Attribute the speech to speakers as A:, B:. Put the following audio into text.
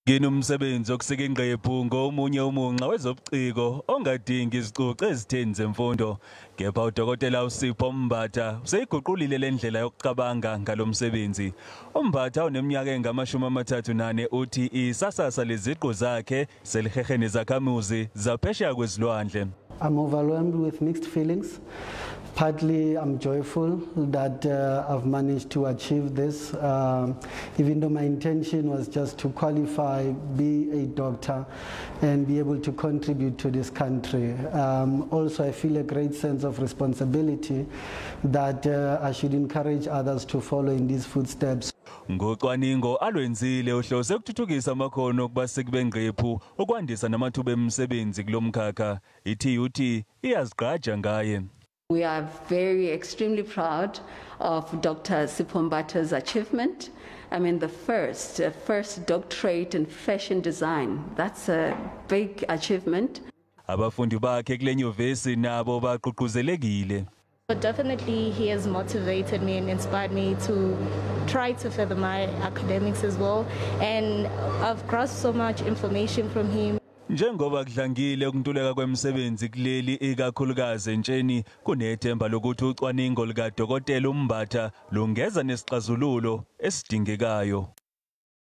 A: Nginomsebenzi okusika ingqephu ngomunye umunxa wezobuciko ongadingi izicucu ezitheni zemfundo kepha udokotela uSipho Mbatha useyiguqulile lendlela yokucabanga ngalomsebenzi. uMbatha oneminyaka engama-34 uthi isasasa leziqu zakhe selihehe nezakhamuzi zaphesheya kwezilwandle.
B: I'm overwhelmed with mixed feelings. Partly, I'm joyful that I've managed to achieve this, even though my intention was just to qualify, be a doctor, and be able to contribute to this country. Also, I feel a great sense of responsibility that I should encourage others to follow in these footsteps.
A: Ngocwaningo alwenzile uhlose ukuthuthukisa amakhono kubaseki bengqephu okwandisa namathuba emisebenzi kulomkhakha. iTUT iyazigqaja ngaye.
C: We are extremely proud of Dr. Sipho Mbatha's achievement. I mean, the first doctorate in fashion design. That's a big achievement.
A: Abafundi bakhe kule nyuvesi nabo baqhuqhuzelekile.
D: But definitely he has motivated me and inspired me to try to further my academics as well. And I've grasped so much information from him.
A: Njengoba kudlangile ukuntuleka kwemisebenzi kuleli ikakhulukazi entsheni kunethemba lokuthi ucwaningo lika Dr. Mbatha lungeza nesixazululo esidingekayo.